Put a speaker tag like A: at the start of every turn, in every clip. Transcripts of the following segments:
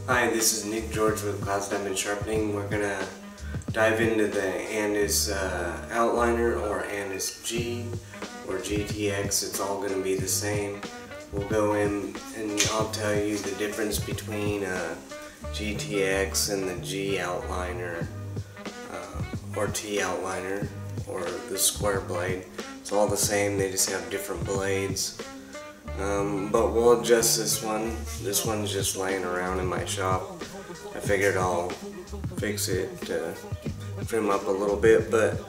A: Hi, this is Nick George with Clouds Diamond Sharpening. We're gonna dive into the Andis outliner, or Andis G, or GTX. It's all gonna be the same. We'll go in and I'll tell you the difference between GTX and the G outliner, or T outliner, or the square blade. It's all the same, they just have different blades. But we'll adjust this one. This one's just laying around in my shop. I figured I'll fix it to trim up a little bit, but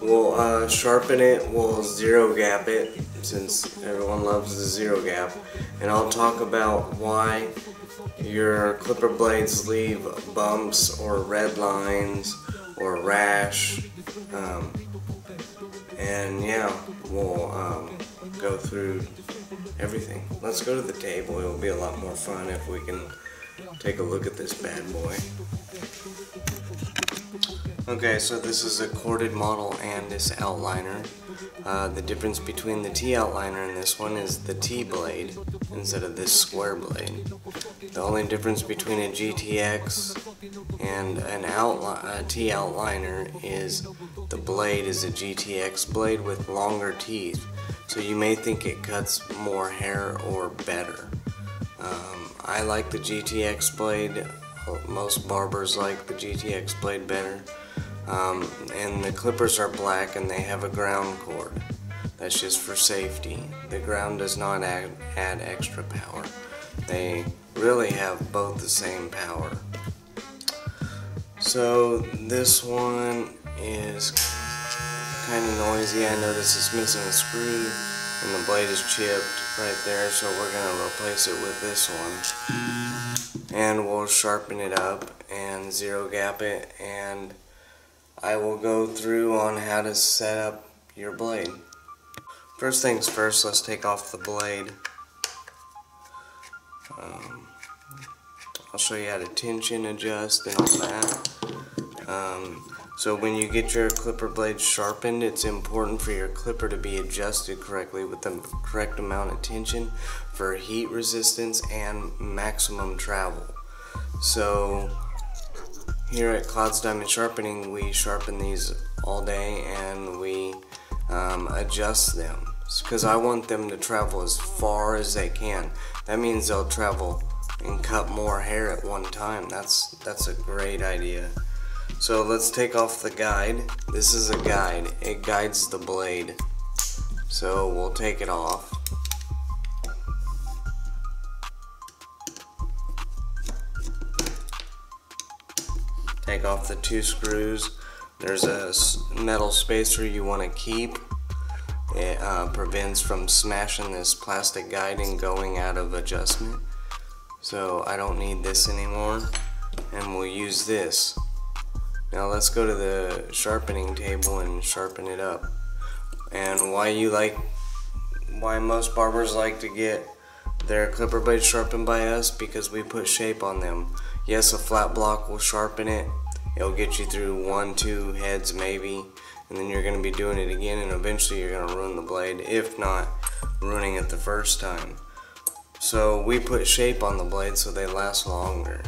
A: we'll sharpen it. We'll zero gap it, since everyone loves the zero gap. And I'll talk about why your clipper blades leave bumps or red lines or rash. And yeah, we'll go through everything. Let's go to the table. It will be a lot more fun if we can take a look at this bad boy. Okay, so this is a corded model Andis outliner. The difference between the T outliner and this one is the T blade instead of this square blade. The only difference between a GTX and a T outliner is the blade is a GTX blade with longer teeth. So you may think it cuts more hair or better. I like the GTX blade. Most barbers like the GTX blade better. And the clippers are black and they have a ground cord. That's just for safety. The ground does not add extra power. They really have both the same power. So this one is kind of noisy. I notice it's missing a screw and the blade is chipped right there, so we're going to replace it with this one. And we'll sharpen it up and zero gap it, and I will go through on how to set up your blade. First things first, let's take off the blade. I'll show you how to tension adjust and all that. So when you get your clipper blade sharpened, it's important for your clipper to be adjusted correctly with the correct amount of tension for heat resistance and maximum travel. So here at Clouds Diamond Sharpening, we sharpen these all day and we adjust them, because I want them to travel as far as they can. That means they'll travel and cut more hair at one time. That's a great idea. So let's take off the guide. This is a guide. It guides the blade. So we'll take it off. Take off the two screws. There's a metal spacer you want to keep. It prevents from smashing this plastic guide and going out of adjustment. So I don't need this anymore, and we'll use this. Now let's go to the sharpening table and sharpen it up. And why most barbers like to get their clipper blades sharpened by us, because we put shape on them. Yes, a flat block will sharpen it. It'll get you through 1-2 heads maybe, and then you're going to be doing it again, and eventually you're going to ruin the blade, if not ruining it the first time. So we put shape on the blade so they last longer.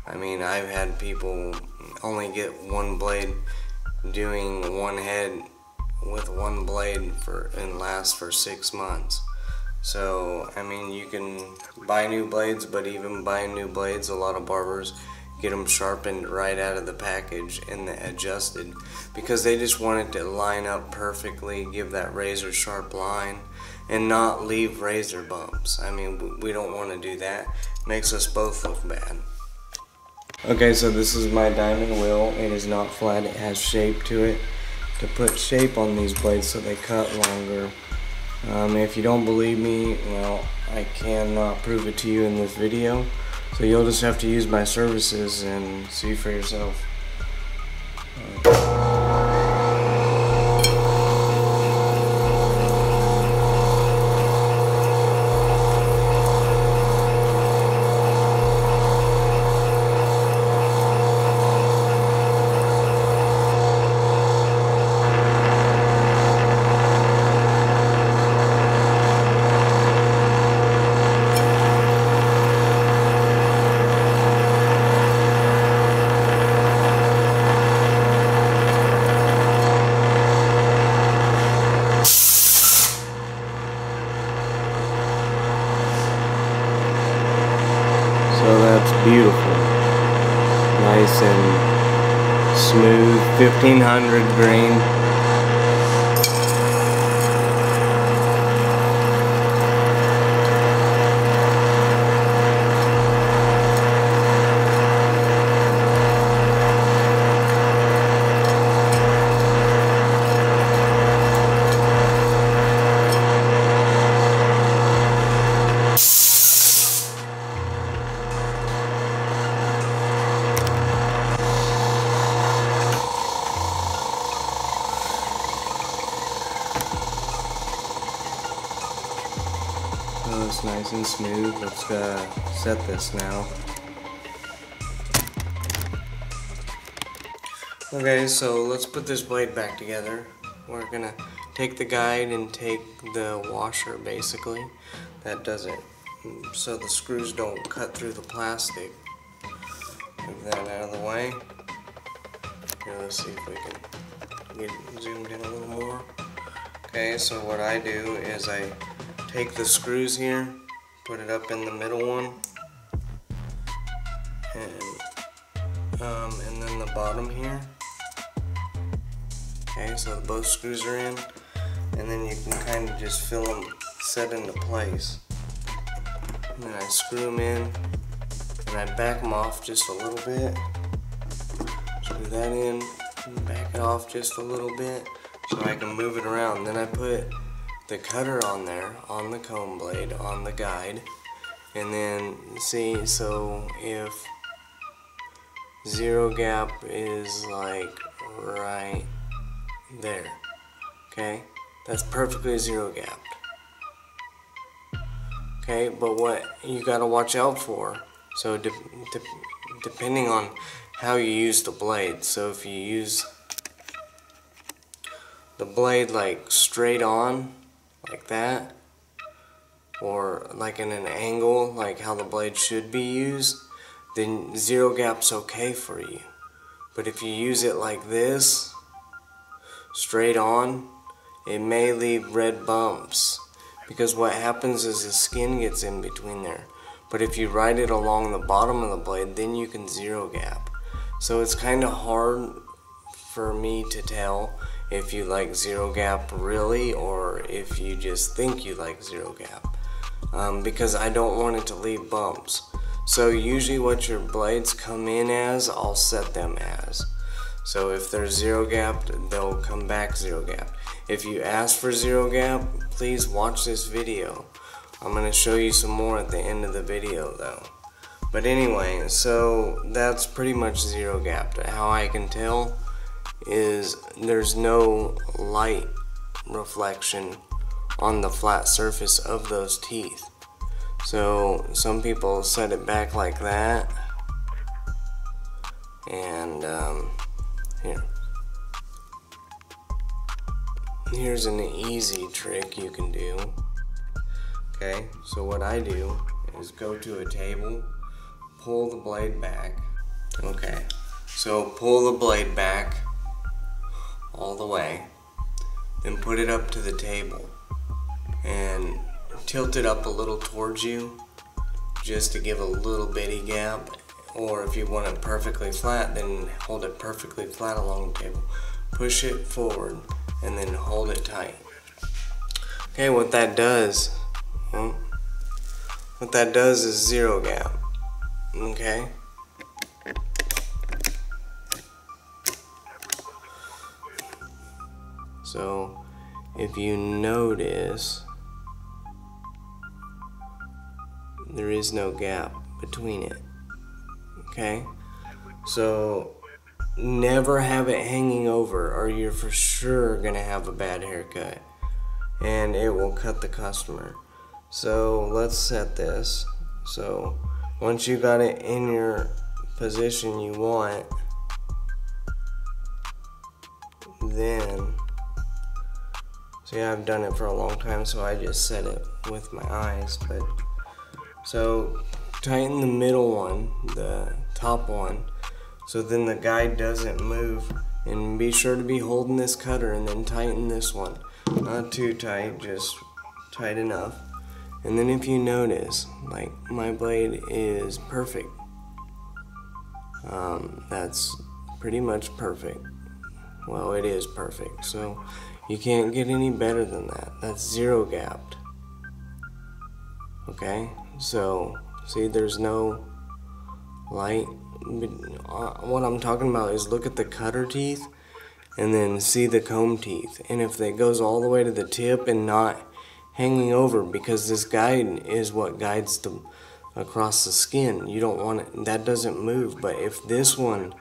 A: I mean, I've had people only get one blade doing one head with one blade and last for 6 months. So I mean, you can buy new blades, but even buying new blades, a lot of barbers get them sharpened right out of the package and adjusted, because they just want it to line up perfectly, give that razor sharp line and not leave razor bumps. I mean, we don't want to do that. It makes us both look bad. Okay, so this is my diamond wheel. It is not flat, it has shape to it to put shape on these blades so they cut longer. If you don't believe me, well, I cannot prove it to you in this video, so you'll just have to use my services and see for yourself. beautiful. Nice and smooth, 1500 grain. Oh, it's nice and smooth. Let's set this now. Okay, so let's put this blade back together. We're gonna take the guide and take the washer, basically. That does it. So the screws don't cut through the plastic. Move that out of the way. Here, let's see if we can get zoomed in a little more. Okay, so what I do is I take the screws here, put it up in the middle one, and then the bottom here. Okay, so both screws are in, and then you can kind of just feel them set into place. And then I screw them in, and I back them off just a little bit. Screw that in, and back it off just a little bit, so I can move it around. Then I put the cutter on there, on the comb blade, on the guide, and then see, so if zero gap is like right there, okay, that's perfectly zero gapped. Okay, but what you gotta watch out for, so depending on how you use the blade, so if you use the blade like straight on, like that, or like in an angle, like how the blade should be used, then zero gap's okay for you. But if you use it like this, straight on, it may leave red bumps, because what happens is the skin gets in between there. But if you ride it along the bottom of the blade, then you can zero gap. So it's kind of hard for me to tell if you like zero gap really, or if you just think you like zero gap, because I don't want it to leave bumps. So usually what your blades come in as, I'll set them as. So if they're zero gapped, they'll come back zero gapped. If you ask for zero gap, please watch this video. I'm going to show you some more at the end of the video though. But anyway, so that's pretty much zero gapped. How I can tell is there's no light reflection on the flat surface of those teeth. So some people set it back like that, and here's an easy trick you can do. Okay, so what I do is go to a table, pull the blade back. Okay, so pull the blade back all the way, then put it up to the table and tilt it up a little towards you, just to give a little bitty gap. Or if you want it perfectly flat, then hold it perfectly flat along the table. Push it forward and then hold it tight. Okay, what that does is zero gap. Okay? So if you notice, there is no gap between it. Okay? So never have it hanging over, or you're for sure gonna have a bad haircut and it will cut the customer. So let's set this. So once you got it in your position you want, then, see, I've done it for a long time, so I just set it with my eyes. But so tighten the middle one, the top one, so then the guide doesn't move, and be sure to be holding this cutter, and then tighten this one. Not too tight, just tight enough. And then if you notice, like my blade is perfect, That's pretty much perfect. Well, it is perfect, so you can't get any better than that. That's zero gapped. Okay, so see, there's no light. What I'm talking about is look at the cutter teeth and then see the comb teeth, and if it goes all the way to the tip and not hanging over, because this guide is what guides the across the skin. You don't want it, that doesn't move. But if this one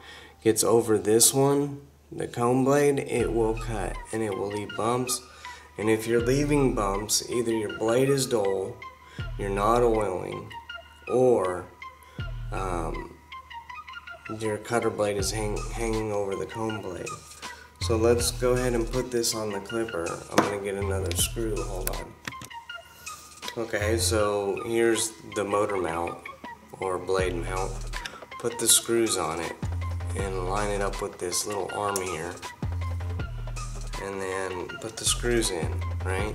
A: gets over this one, the comb blade, it will cut and it will leave bumps. And if you're leaving bumps, either your blade is dull, you're not oiling, or your cutter blade is hanging over the comb blade. So let's go ahead and put this on the clipper. I'm going to get another screw, hold on. Okay, so here's the motor mount or blade mount. Put the screws on it and line it up with this little arm here, and then put the screws in, right?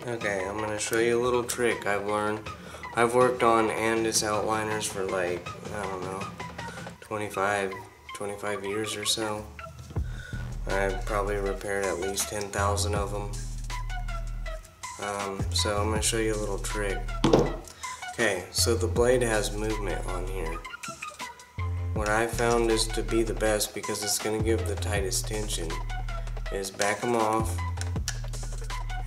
A: Okay, I'm going to show you a little trick I've learned. I've worked on Andis outliners for like, I don't know, 25 years or so. I've probably repaired at least 10,000 of them. So I'm going to show you a little trick. Okay, so the blade has movement on here. What I found is to be the best, because it's going to give the tightest tension, is back them off.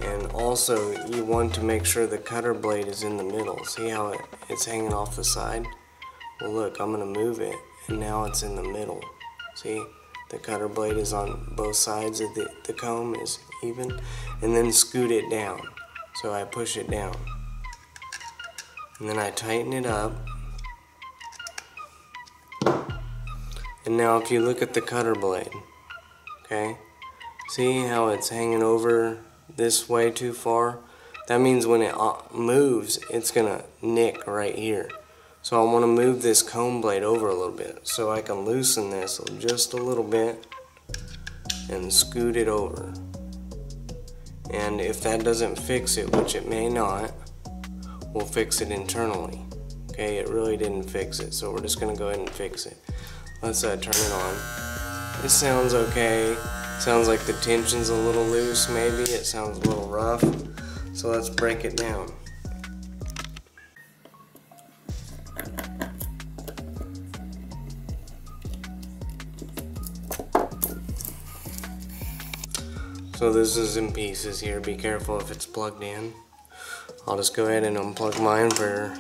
A: And also, you want to make sure the cutter blade is in the middle. See how it's hanging off the side? Well, look, I'm going to move it, and now it's in the middle. See? The cutter blade is on both sides of the comb is even. And then scoot it down. So I push it down. And then I tighten it up. And now if you look at the cutter blade, okay? See how it's hanging over this way too far? That means when it moves, it's gonna nick right here. So I want to move this comb blade over a little bit so I can loosen this just a little bit and scoot it over. And if that doesn't fix it, which it may not, we'll fix it internally. Okay, it really didn't fix it, so we're just gonna go ahead and fix it. Let's turn it on. It sounds okay. Sounds like the tension's a little loose, maybe. It sounds a little rough. So let's break it down. So this is in pieces here. Be careful if it's plugged in. I'll just go ahead and unplug mine for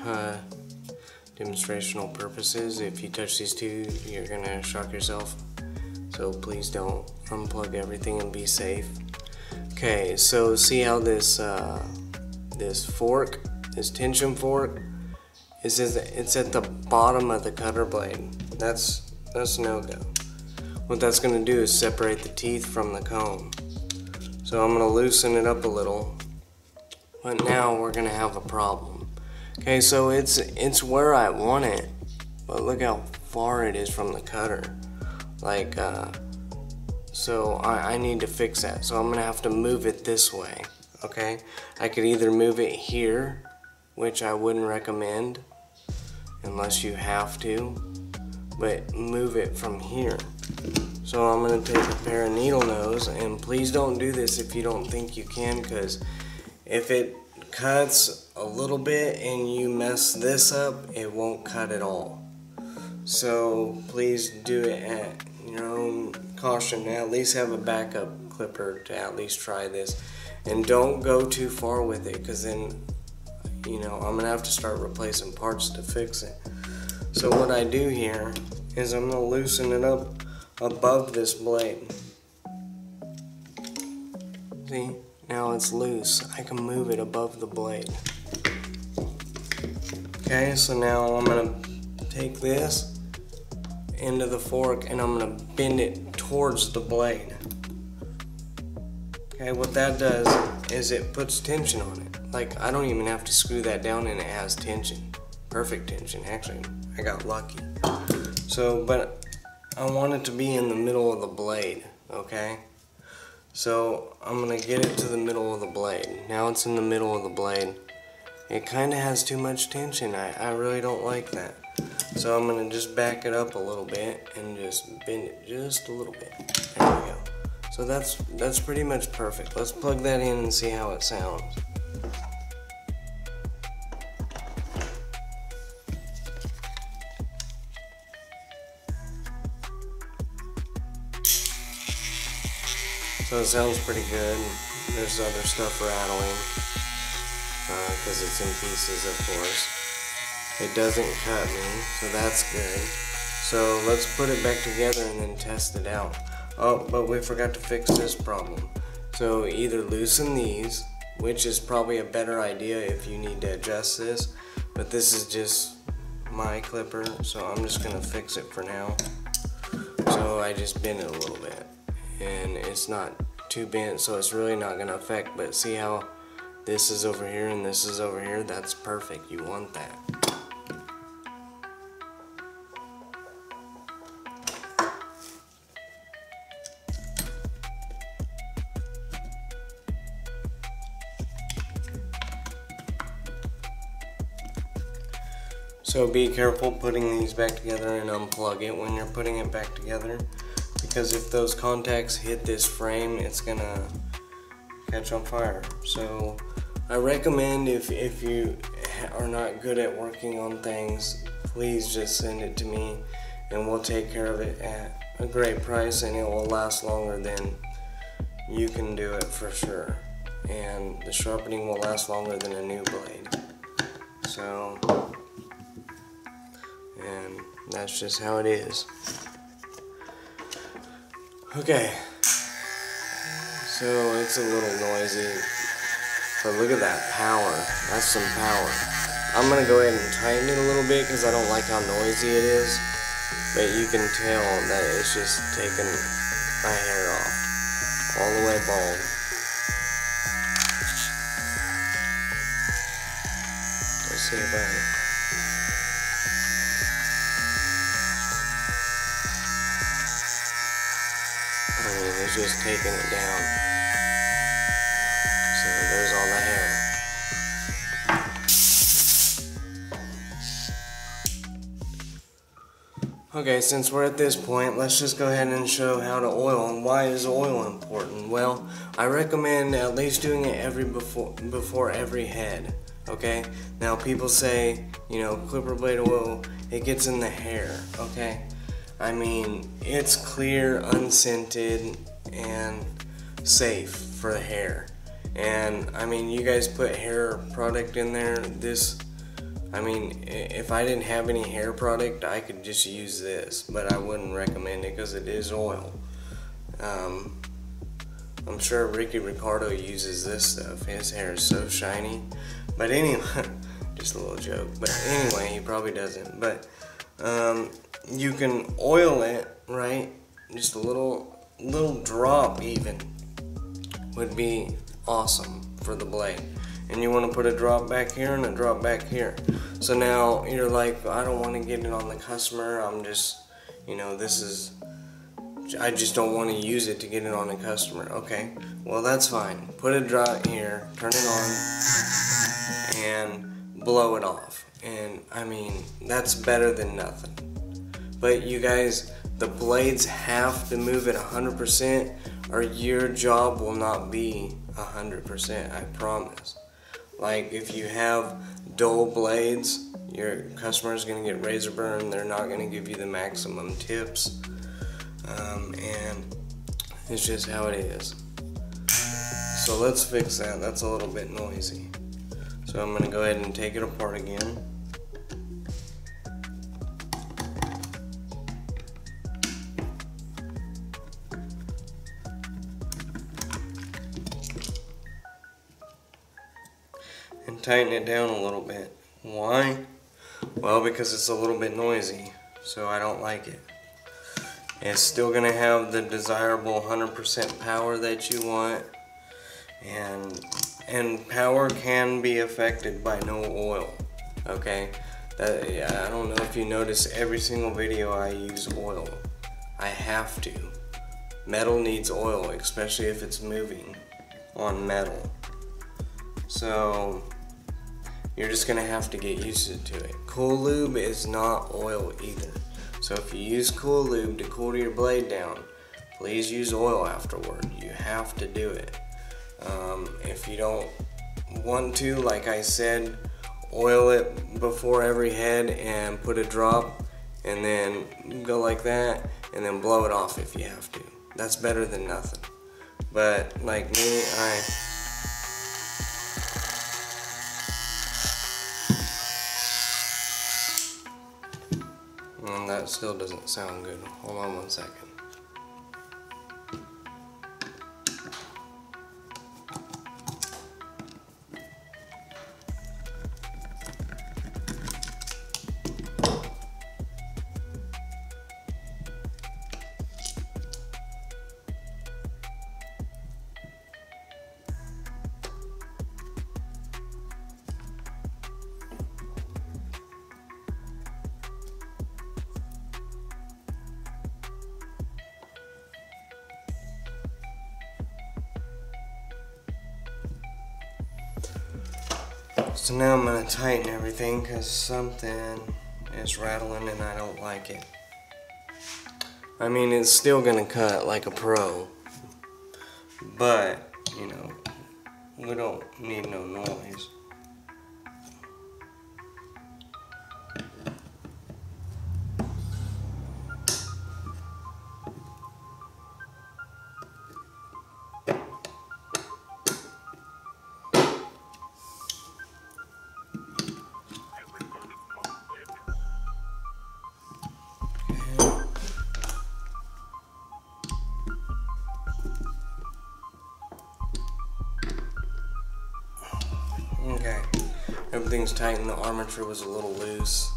A: demonstrational purposes. If you touch these two, you're gonna shock yourself. So please don't unplug everything and be safe. Okay, so see how this this fork, this tension fork, it's at the bottom of the cutter blade. That's no-go. What that's gonna do is separate the teeth from the comb. So I'm gonna loosen it up a little, but now we're gonna have a problem. Okay, so it's where I want it, but look how far it is from the cutter. Like, so I need to fix that. So I'm gonna have to move it this way, okay? I could either move it here, which I wouldn't recommend unless you have to, but move it from here. So I'm gonna take a pair of needle nose, and please don't do this if you don't think you can, because if it cuts a little bit and you mess this up, it won't cut at all. So please do it at your own caution. At least have a backup clipper to at least try this, and don't go too far with it, because then, you know, I'm gonna have to start replacing parts to fix it. So what I do here is I'm gonna loosen it up above this blade. See, now it's loose. I can move it above the blade. Okay, so now I'm gonna take this end of the fork and I'm gonna bend it towards the blade. Okay, what that does is it puts tension on it. Like, I don't even have to screw that down and it has tension. perfect tension. Actually, I got lucky. So, but I want it to be in the middle of the blade, okay? So I'm gonna get it to the middle of the blade. Now it's in the middle of the blade. It kind of has too much tension. I really don't like that. So I'm gonna just back it up a little bit and just bend it just a little bit. There we go. So that's pretty much perfect. Let's plug that in and see how it sounds. So it sounds pretty good. There's other stuff rattling because it's in pieces, of course. It doesn't cut me, so that's good. So let's put it back together and then test it out. Oh, but we forgot to fix this problem. So either loosen these, which is probably a better idea if you need to adjust this, but this is just my clipper, so I'm just gonna fix it for now. So I just bend it a little bit, and it's not too bent, so it's really not gonna affect, but see how this is over here and this is over here? That's perfect. You want that. So be careful putting these back together and unplug it when you're putting it back together, because if those contacts hit this frame, it's gonna catch on fire. So I recommend if you are not good at working on things, please just send it to me and we'll take care of it at a great price, and it will last longer than you can do it for sure. And the sharpening will last longer than a new blade. So, and that's just how it is. Okay, so it's a little noisy, but look at that power. That's some power. I'm gonna go ahead and tighten it a little bit because I don't like how noisy it is, but you can tell that it's just taking my hair off, all the way bald. Let's see if it's just taking it down. So there's all the hair. Okay, since we're at this point, let's just go ahead and show how to oil. And why is oil important? Well, I recommend at least doing it before every head. Okay? Now people say, you know, clipper blade oil, it gets in the hair. Okay? I mean, it's clear, unscented, and safe for the hair. And I mean, you guys put hair product in there. I mean, if I didn't have any hair product, I could just use this, but I wouldn't recommend it because it is oil. I'm sure Ricky Ricardo uses this stuff. His hair is so shiny. But anyway, just a little joke. But anyway, he probably doesn't. But you can oil it, right? Just a little drop even would be awesome for the blade. And you want to put a drop back here and a drop back here. So now you're like, I don't want to get it on the customer. I'm just, you know, I just don't want to use it to get it on the customer. Okay, well that's fine. Put a drop here, turn it on, and blow it off. And I mean, that's better than nothing. But you guys, the blades have to move at 100% or your job will not be 100%, I promise. Like if you have dull blades, your customer is going to get razor burn. They're not going to give you the maximum tips. And it's just how it is. So let's fix that. That's a little bit noisy. So I'm going to go ahead and take it apart again. And tighten it down a little bit. Why? Well, because it's a little bit noisy, so I don't like it. It's still going to have the desirable 100% power that you want, and power can be affected by no oil. Okay, Yeah, I don't know if you notice, every single video I use oil. I have to. Metal needs oil, especially if it's moving on metal. So you're just gonna have to get used to it. Cool lube is not oil either. So if you use cool lube to cool your blade down, please use oil afterward. You have to do it. If you don't want to, like I said, oil it before every head and put a drop, and then go like that, and then blow it off if you have to. That's better than nothing. But like me, that still doesn't sound good. Hold on 1 second. So now I'm going to tighten everything because something is rattling and I don't like it. I mean, it's still going to cut like a pro, but, you know, we don't need no noise. Okay, everything's tightened. The armature was a little loose.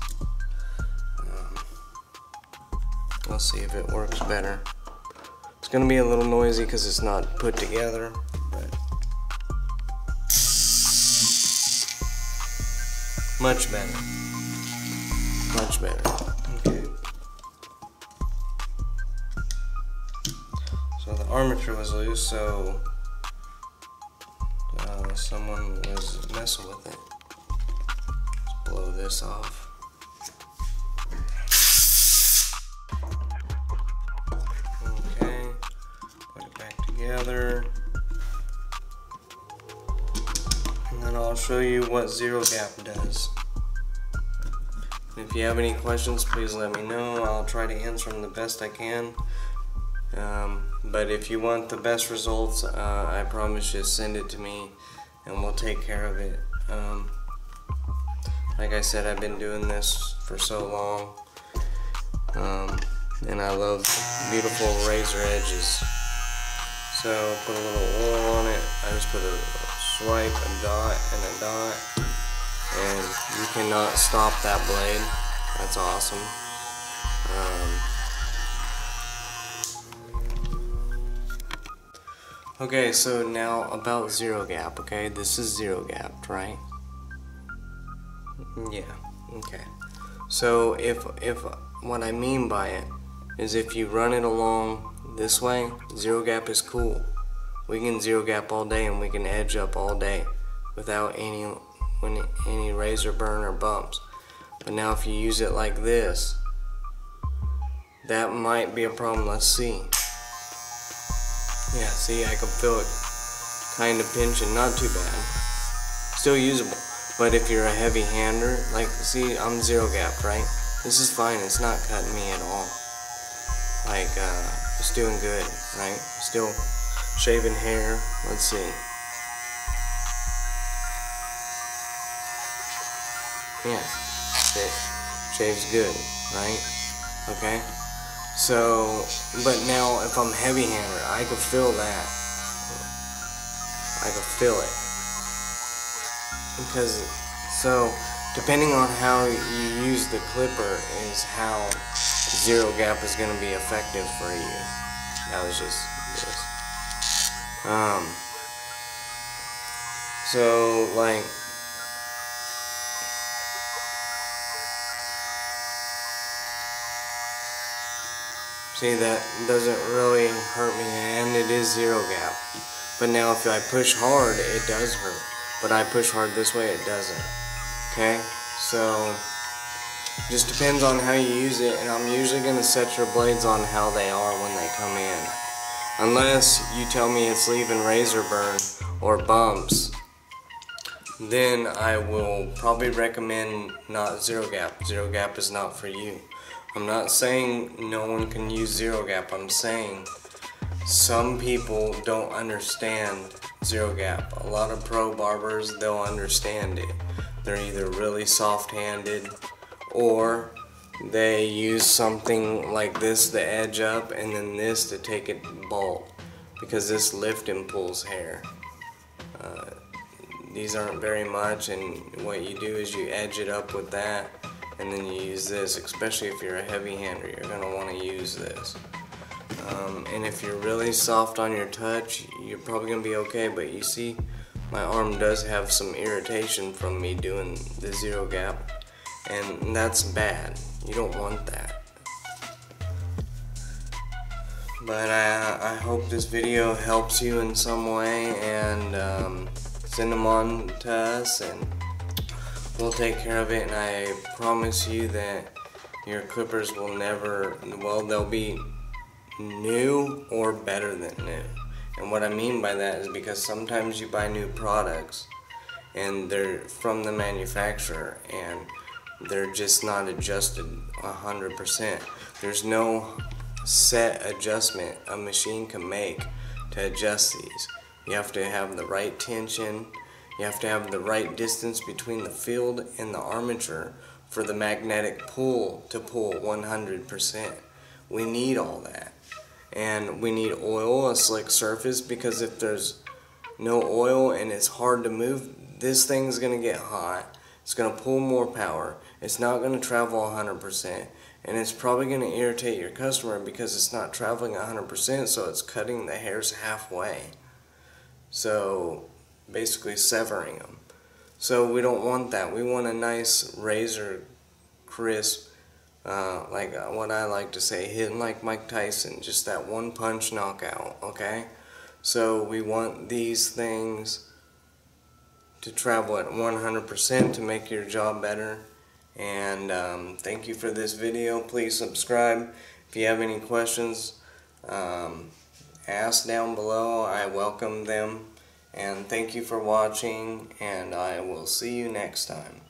A: Let's see if it works better. It's gonna be a little noisy because it's not put together, but much better. Much better. Okay. So the armature was loose, so someone was messing with it. Let's blow this off. Okay, put it back together. And then I'll show you what zero gap does. If you have any questions, please let me know. I'll try to answer them the best I can. But if you want the best results, I promise you, send it to me and we'll take care of it. Like I said, I've been doing this for so long, and I love beautiful razor edges. So put a little oil on it. I just put a swipe, a dot, and a dot, and you cannot stop that blade. That's awesome. Okay, so now about zero gap, okay? This is zero gapped, right? Yeah, okay. So if what I mean by it is if you run it along this way, zero gap is cool. We can zero gap all day and we can edge up all day without any razor burn or bumps. But now if you use it like this, that might be a problem. Let's see. Yeah, see, I can feel it kind of pinching, not too bad. Still usable. But if you're a heavy hander, like, see, I'm zero gapped, right? This is fine, it's not cutting me at all. Like, it's doing good, right? Still shaving hair, let's see. Yeah, shaves good, right? Okay? So, but now if I'm heavy hander, I can feel that. I can feel it. Because, so, depending on how you use the clipper is how zero gap is going to be effective for you. That was just this. So, like, See, that doesn't really hurt me, and it is zero gap. But now if I push hard, it does hurt. But I push hard this way, it doesn't. Okay? So, just depends on how you use it, and I'm usually going to set your blades on how they are when they come in. Unless you tell me it's leaving razor burn or bumps, then I will probably recommend not zero gap. Zero gap is not for you. I'm not saying no one can use zero gap. I'm saying some people don't understand zero gap. A lot of pro barbers, they'll understand it. They're either really soft-handed or they use something like this to edge up and then this to take it bulk, because this lift and pulls hair. These aren't very much, and what you do is you edge it up with that and then you use this. Especially if you're a heavy hander, you're going to want to use this. And if you're really soft on your touch, you're probably going to be okay, but you see my arm does have some irritation from me doing the zero gap, and that's bad. You don't want that. But I hope this video helps you in some way, and send them on to us and we'll take care of it. And I promise you that your clippers will never, well, they'll be new or better than new. And what I mean by that is because sometimes you buy new products and they're from the manufacturer and they're just not adjusted 100%. There's no set adjustment a machine can make to adjust these. You have to have the right tension, you have to have the right distance between the field and the armature for the magnetic pull to pull 100%. We need all that. And we need oil, a slick surface, because if there's no oil and it's hard to move, this thing's going to get hot. It's going to pull more power. It's not going to travel 100%. And it's probably going to irritate your customer because it's not traveling 100%, so it's cutting the hairs halfway. So basically severing them. So we don't want that. We want a nice razor crisp, like what I like to say, hitting like Mike Tyson, just that one punch knockout, okay? So we want these things to travel at 100% to make your job better. And thank you for this video. Please subscribe. If you have any questions, ask down below. I welcome them. And thank you for watching, and I will see you next time.